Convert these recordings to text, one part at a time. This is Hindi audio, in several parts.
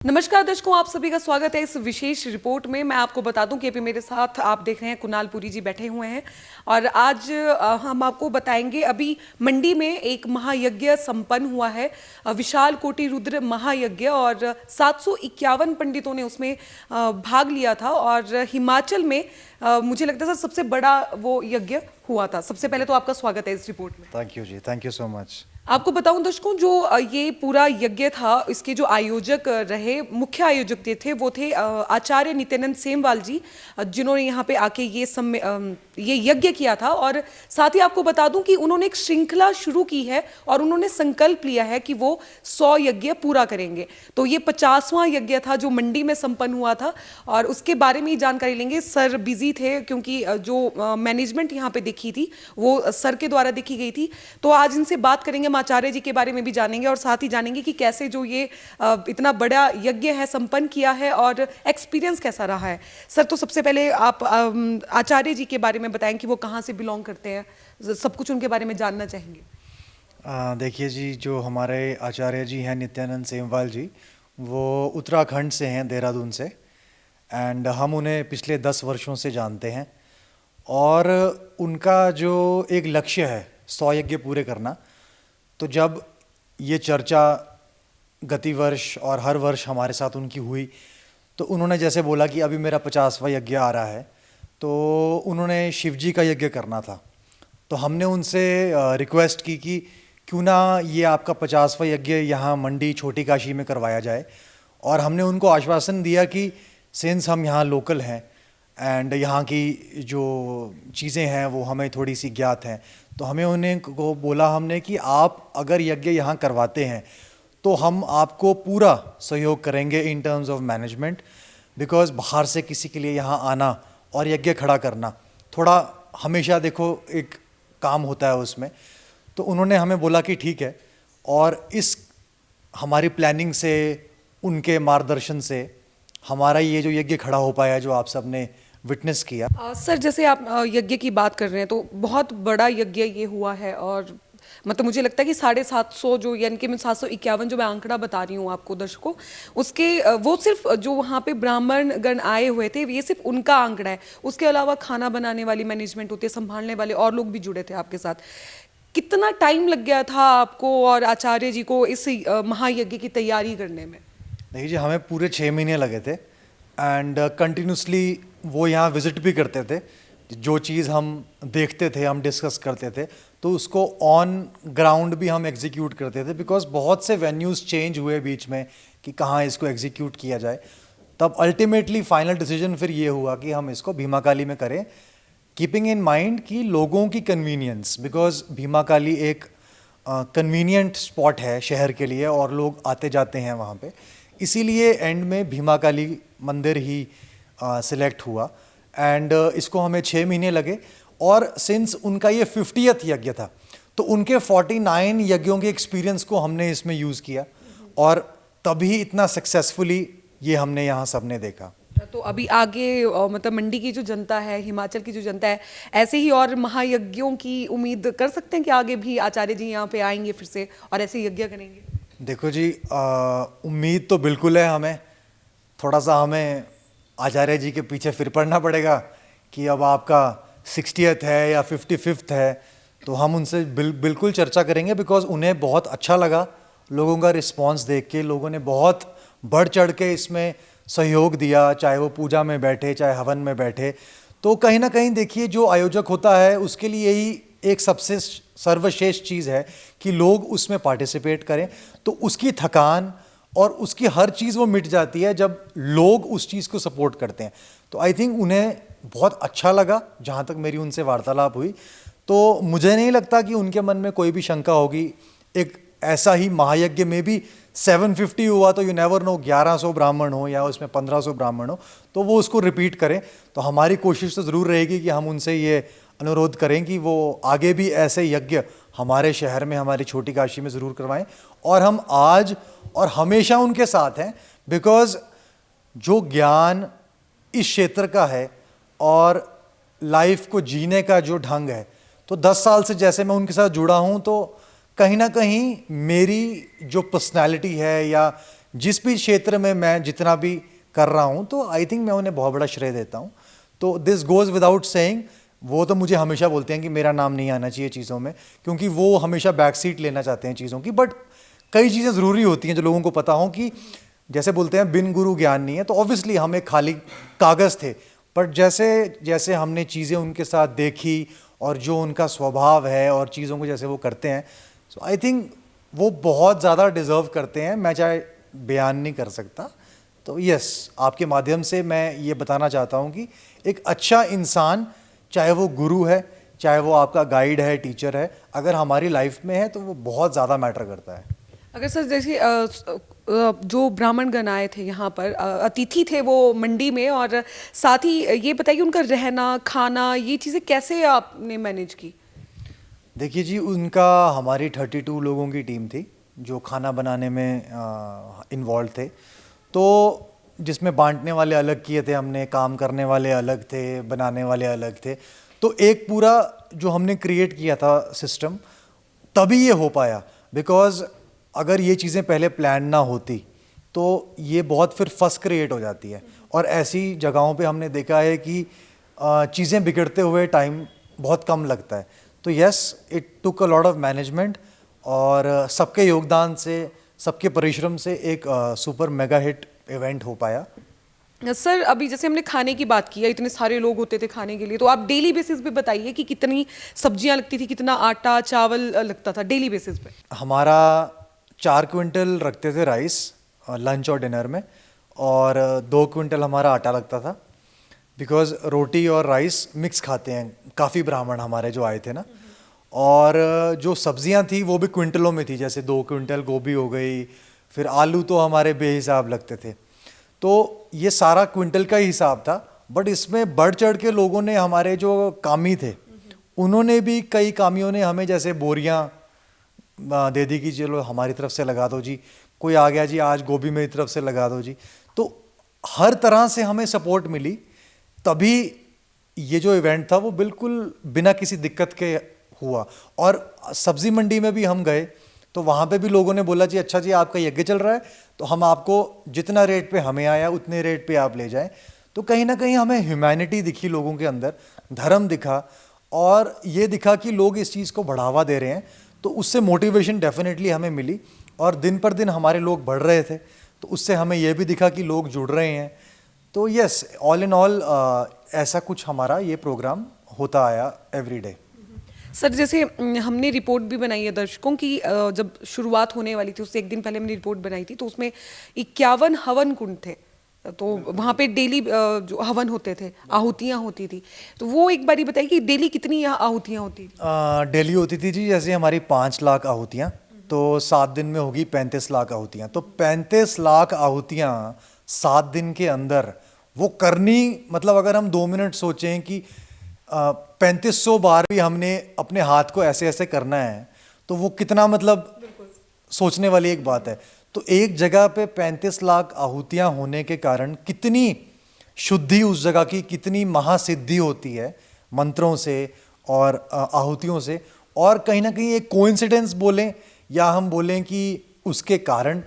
नमस्कार दर्शकों, आप सभी का स्वागत है इस विशेष रिपोर्ट में। मैं आपको बता दूं कि अभी मेरे साथ आप देख रहे हैं कुणाल पुरी जी बैठे हुए हैं और आज हम आपको बताएंगे अभी मंडी में एक महायज्ञ संपन्न हुआ है, विशाल कोटि रुद्र महायज्ञ, और 751 पंडितों ने उसमें भाग लिया था और हिमाचल में मुझे लगता है सबसे बड़ा वो यज्ञ हुआ था। सबसे पहले तो आपका स्वागत है इस रिपोर्ट में। थैंक यू जी, थैंक यू सो मच। आपको बताऊं दर्शकों, जो ये पूरा यज्ञ था, इसके जो आयोजक रहे, मुख्य आयोजक थे वो थे आचार्य नित्यानंद सेमवाल जी, जिन्होंने यहाँ पे आके ये यज्ञ किया था। और साथ ही आपको बता दूं कि उन्होंने एक श्रृंखला शुरू की है और उन्होंने संकल्प लिया है कि वो 100 यज्ञ पूरा करेंगे। तो ये 50वां यज्ञ था जो मंडी में संपन्न हुआ था और उसके बारे में ही जानकारी लेंगे। सर बिजी थे क्योंकि जो मैनेजमेंट यहाँ पे देखी थी वो सर के द्वारा देखी गई थी, तो आज इनसे बात करेंगे, आचार्य जी के बारे में भी जानेंगे और साथ ही जानेंगे कि कैसे जो ये इतना बड़ा यज्ञ है संपन्न किया है और एक्सपीरियंस कैसा रहा है। सर, तो सबसे पहले आप आचार्य जी के बारे में बताएं कि वो कहाँ से बिलोंग करते हैं, सब कुछ उनके बारे में जानना चाहेंगे। देखिए जी, जो हमारे आचार्य जी हैं नित्यानंद सेमवाल जी, वो उत्तराखंड से हैं, देहरादून से। एंड हम उन्हें पिछले 10 वर्षों से जानते हैं और उनका जो एक लक्ष्य है 100 यज्ञ पूरे करना, तो जब ये चर्चा गति वर्ष और हर वर्ष हमारे साथ उनकी हुई, तो उन्होंने जैसे बोला कि अभी मेरा 50वां यज्ञ आ रहा है, तो उन्होंने शिव जी का यज्ञ करना था। तो हमने उनसे रिक्वेस्ट की कि क्यों ना ये आपका 50वां यज्ञ यहाँ मंडी छोटी काशी में करवाया जाए। और हमने उनको आश्वासन दिया कि सिंस हम यहाँ लोकल हैं एंड यहाँ की जो चीज़ें हैं वो हमें थोड़ी सी ज्ञात हैं, तो हमें उन्हें को बोला हमने कि आप अगर यज्ञ यहाँ करवाते हैं तो हम आपको पूरा सहयोग करेंगे in terms of management, because बाहर से किसी के लिए यहाँ आना और यज्ञ खड़ा करना थोड़ा हमेशा देखो एक काम होता है उसमें। तो उन्होंने हमें बोला कि ठीक है, और इस हमारी प्लानिंग से, उनके मार्गदर्शन से हमारा ये जो यज्ञ खड़ा हो पाया जो आप सबने विटनेस किया। सर, जैसे आप यज्ञ की बात कर रहे हैं तो बहुत बड़ा यज्ञ ये हुआ है और मतलब मुझे लगता है कि 750 जो, यानी कि मैं 751 जो मैं आंकड़ा बता रही हूँ आपको दर्शकों, उसके वो सिर्फ जो वहाँ पे ब्राह्मण गण आए हुए थे ये सिर्फ उनका आंकड़ा है। उसके अलावा खाना बनाने वाली मैनेजमेंट होती है, संभालने वाले और लोग भी जुड़े थे आपके साथ। कितना टाइम लग गया था आपको और आचार्य जी को इस महायज्ञ की तैयारी करने में? देखिए जी, हमें पूरे 6 महीने लगे थे एंड कंटिन्यूसली वो यहाँ विज़िट भी करते थे। जो चीज़ हम देखते थे, हम डिस्कस करते थे, तो उसको ऑन ग्राउंड भी हम एग्जीक्यूट करते थे, बिकॉज बहुत से वेन्यूज़ चेंज हुए बीच में कि कहाँ इसको एग्जीक्यूट किया जाए। तब अल्टीमेटली फाइनल डिसीजन फिर ये हुआ कि हम इसको भीमा काली में करें, कीपिंग इन माइंड कि लोगों की कन्वीनियंस, बिकॉज भीमा काली एक कन्वीनियंट स्पॉट है शहर के लिए और लोग आते जाते हैं वहाँ पे, इसीलिए एंड में भीमा काली मंदिर ही सिलेक्ट हुआ। एंड इसको हमें 6 महीने लगे और सिंस उनका ये 50th यज्ञ था, तो उनके 49 यज्ञों के एक्सपीरियंस को हमने इसमें यूज़ किया और तभी इतना सक्सेसफुली ये हमने यहाँ सबने देखा। तो अभी आगे मतलब मंडी की जो जनता है, हिमाचल की जो जनता है, ऐसे ही और महायज्ञों की उम्मीद कर सकते हैं कि आगे भी आचार्य जी यहाँ पे आएंगे फिर से और ऐसे यज्ञ करेंगे? देखो जी, उम्मीद तो बिल्कुल है हमें। थोड़ा सा हमें आचार्य जी के पीछे फिर पड़ना पड़ेगा कि अब आपका 60th है या 55th है, तो हम उनसे बिल्कुल चर्चा करेंगे, बिकॉज उन्हें बहुत अच्छा लगा लोगों का रिस्पांस देख के। लोगों ने बहुत बढ़ चढ़ के इसमें सहयोग दिया, चाहे वो पूजा में बैठे चाहे हवन में बैठे। तो कहीं ना कहीं देखिए, जो आयोजक होता है उसके लिए यही एक सबसे सर्वश्रेष्ठ चीज़ है कि लोग उसमें पार्टिसिपेट करें, तो उसकी थकान और उसकी हर चीज़ वो मिट जाती है जब लोग उस चीज़ को सपोर्ट करते हैं। तो आई थिंक उन्हें बहुत अच्छा लगा, जहाँ तक मेरी उनसे वार्तालाप हुई। तो मुझे नहीं लगता कि उनके मन में कोई भी शंका होगी। एक ऐसा ही महायज्ञ में भी 750 हुआ तो यू नेवर नो, 1100 ब्राह्मण हो या उसमें 1500 ब्राह्मण हो, तो वो उसको रिपीट करें। तो हमारी कोशिश तो ज़रूर रहेगी कि हम उनसे ये अनुरोध करें कि वो आगे भी ऐसे यज्ञ हमारे शहर में, हमारी छोटी काशी में ज़रूर करवाएं। और हम आज और हमेशा उनके साथ हैं, बिकॉज़ जो ज्ञान इस क्षेत्र का है और लाइफ को जीने का जो ढंग है, तो 10 साल से जैसे मैं उनके साथ जुड़ा हूँ, तो कहीं ना कहीं मेरी जो पर्सनालिटी है या जिस भी क्षेत्र में मैं जितना भी कर रहा हूँ तो आई थिंक मैं उन्हें बहुत बड़ा श्रेय देता हूँ। तो दिस गोज़ विदाउट सेइंग, वो तो मुझे हमेशा बोलते हैं कि मेरा नाम नहीं आना चाहिए चीज़ों में, क्योंकि वो हमेशा बैक सीट लेना चाहते हैं चीज़ों की। बट कई चीज़ें ज़रूरी होती हैं जो लोगों को पता हो, कि जैसे बोलते हैं बिन गुरु ज्ञान नहीं है। तो ऑब्वियसली हम एक खाली कागज़ थे, बट जैसे जैसे हमने चीज़ें उनके साथ देखी और जो उनका स्वभाव है और चीज़ों को जैसे वो करते हैं, सो आई थिंक वो बहुत ज़्यादा डिज़र्व करते हैं। मैं चाहे बयान नहीं कर सकता। तो यस, आपके माध्यम से मैं ये बताना चाहता हूँ कि एक अच्छा इंसान, चाहे वो गुरु है, चाहे वो आपका गाइड है, टीचर है, अगर हमारी लाइफ में है तो वो बहुत ज़्यादा मैटर करता है। अगर सर जैसे जो ब्राह्मण गण आए थे यहाँ पर, अतिथि थे वो मंडी में, और साथ ही ये बताइए उनका रहना खाना ये चीज़ें कैसे आपने मैनेज की? देखिए जी, उनका हमारी 32 लोगों की टीम थी जो खाना बनाने में इन्वॉल्व थे। तो जिसमें बांटने वाले अलग किए थे हमने, काम करने वाले अलग थे, बनाने वाले अलग थे। तो एक पूरा जो हमने क्रिएट किया था सिस्टम, तभी ये हो पाया। बिकॉज़ अगर ये चीज़ें पहले प्लान ना होती तो ये बहुत फिर फस क्रिएट हो जाती है। और ऐसी जगहों पे हमने देखा है कि चीज़ें बिगड़ते हुए टाइम बहुत कम लगता है। तो yes, it took a lot of management, और सबके योगदान से, सबके परिश्रम से एक सुपर मेगा हिट इवेंट हो पाया। सर अभी जैसे हमने खाने की बात की है, इतने सारे लोग होते थे खाने के लिए, तो आप डेली बेसिस पे बताइए कि कितनी सब्जियां लगती थी, कितना आटा चावल लगता था डेली बेसिस पे? हमारा 4 क्विंटल रखते थे राइस लंच और डिनर में, और 2 क्विंटल हमारा आटा लगता था। बिकॉज़ रोटी और राइस मिक्स खाते हैं काफ़ी ब्राह्मण हमारे जो आए थे ना। और जो सब्जियां थी वो भी क्विंटलों में थी, जैसे 2 क्विंटल गोभी हो गई, फिर आलू तो हमारे बेहिसाब लगते थे। तो ये सारा क्विंटल का ही हिसाब था। बट इसमें बढ़ चढ़ के लोगों ने, हमारे जो कामी थे उन्होंने भी, कई कामियों ने हमें जैसे बोरियां दे दी कि चलो हमारी तरफ से लगा दो जी, कोई आ गया जी आज गोभी मेरी तरफ से लगा दो जी। तो हर तरह से हमें सपोर्ट मिली, तभी ये जो इवेंट था वो बिल्कुल बिना किसी दिक्कत के हुआ। और सब्जी मंडी में भी हम गए तो वहाँ पे भी लोगों ने बोला जी अच्छा जी आपका यज्ञ चल रहा है, तो हम आपको जितना रेट पे हमें आया उतने रेट पे आप ले जाएं। तो कहीं ना कहीं हमें ह्यूमैनिटी दिखी लोगों के अंदर, धर्म दिखा, और ये दिखा कि लोग इस चीज़ को बढ़ावा दे रहे हैं। तो उससे मोटिवेशन डेफिनेटली हमें मिली, और दिन पर दिन हमारे लोग बढ़ रहे थे, तो उससे हमें यह भी दिखा कि लोग जुड़ रहे हैं। तो यस, ऑल इन ऑल ऐसा कुछ हमारा ये प्रोग्राम होता आया एवरीडे। सर जैसे हमने रिपोर्ट भी बनाई है दर्शकों की, जब शुरुआत होने वाली थी उससे एक दिन पहले हमने रिपोर्ट बनाई थी, तो उसमें 51 हवन कुंड थे। तो वहाँ पे डेली जो हवन होते थे, आहुतियाँ होती थी, तो वो एक बारी बताइए कि डेली कितनी आहुतियाँ होती थी? डेली होती थी जी, जैसे हमारी 5 लाख आहुतियाँ, तो 7 दिन में होगी 35 लाख आहुतियाँ। तो 35 लाख आहुतियाँ 7 दिन के अंदर वो करनी, मतलब अगर हम 2 मिनट सोचें कि 3500 बार भी हमने अपने हाथ को ऐसे ऐसे करना है, तो वो कितना, मतलब सोचने वाली एक बात है। तो एक जगह पे 35 लाख आहुतियाँ होने के कारण कितनी शुद्धि उस जगह की, कितनी महासिद्धि होती है मंत्रों से और आहुतियों से। और कहीं ना कहीं एक कोइंसिडेंस बोलें या हम बोलें कि उसके कारण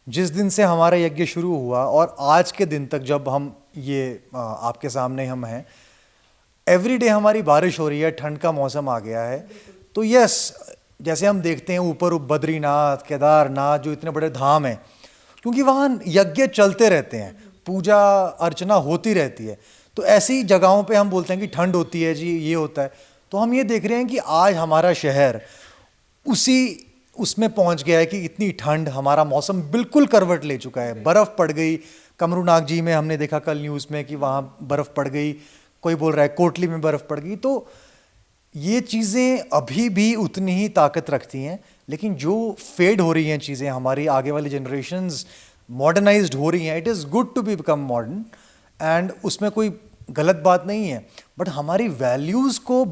जिस दिन से हमारा यज्ञ शुरू हुआ और आज के दिन तक जब हम ये आपके सामने हम हैं, एवरीडे हमारी बारिश हो रही है, ठंड का मौसम आ गया है। तो यस, जैसे हम देखते हैं ऊपर बद्रीनाथ, केदारनाथ, जो इतने बड़े धाम हैं, क्योंकि वहाँ यज्ञ चलते रहते हैं, पूजा अर्चना होती रहती है। तो ऐसी जगहों पे हम बोलते हैं कि ठंड होती है जी, ये होता है। तो हम ये देख रहे हैं कि आज हमारा शहर उसमें पहुंच गया है कि इतनी ठंड, हमारा मौसम बिल्कुल करवट ले चुका है। बर्फ़ पड़ गई, कमरूनाग जी में हमने देखा कल न्यूज़ में कि वहाँ बर्फ़ पड़ गई, कोई बोल रहा है कोटली में बर्फ़ पड़ गई। तो ये चीज़ें अभी भी उतनी ही ताकत रखती हैं, लेकिन जो फेड हो रही हैं चीज़ें, हमारी आगे वाली जनरेशन्स मॉडर्नाइज्ड हो रही हैं। It is good to be become modern, and उसमें कोई गलत बात नहीं है, बट हमारी वैल्यूज़ को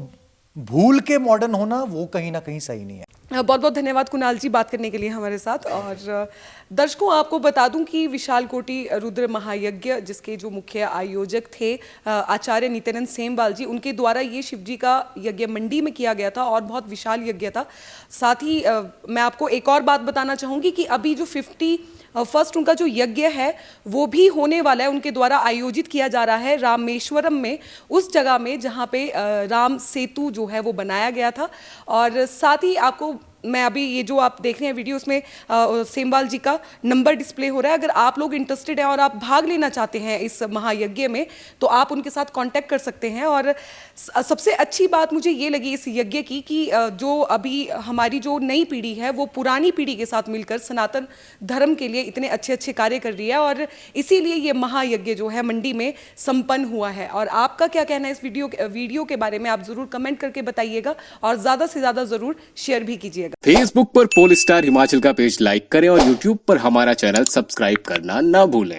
भूल के मॉडर्न होना वो कहीं ना कहीं सही नहीं है। बहुत बहुत धन्यवाद कुणाल जी बात करने के लिए हमारे साथ। और दर्शकों आपको बता दूं कि विशाल कोटि रुद्र महायज्ञ, जिसके जो मुख्य आयोजक थे आचार्य नित्यानंद सेमवाल जी, उनके द्वारा ये शिवजी का यज्ञ मंडी में किया गया था और बहुत विशाल यज्ञ था। साथ ही मैं आपको एक और बात बताना चाहूँगी कि अभी जो 50 फर्स्ट उनका जो यज्ञ है वो भी होने वाला है, उनके द्वारा आयोजित किया जा रहा है रामेश्वरम में, उस जगह में जहाँ पे राम सेतु जो है वो बनाया गया था। और साथ ही आपको मैं अभी ये जो आप देख रहे हैं वीडियो, उसमें सेमवाल जी का नंबर डिस्प्ले हो रहा है। अगर आप लोग इंटरेस्टेड हैं और आप भाग लेना चाहते हैं इस महायज्ञ में तो आप उनके साथ कांटेक्ट कर सकते हैं। और सबसे अच्छी बात मुझे ये लगी इस यज्ञ की कि जो अभी हमारी जो नई पीढ़ी है वो पुरानी पीढ़ी के साथ मिलकर सनातन धर्म के लिए इतने अच्छे अच्छे कार्य कर रही है, और इसीलिए ये महायज्ञ जो है मंडी में संपन्न हुआ है। और आपका क्या कहना है इस वीडियो के बारे में, आप जरूर कमेंट करके बताइएगा और ज़्यादा से ज़्यादा ज़रूर शेयर भी कीजिएगा। फेसबुक पर पोल स्टार हिमाचल का पेज लाइक करें और यूट्यूब पर हमारा चैनल सब्सक्राइब करना ना भूलें।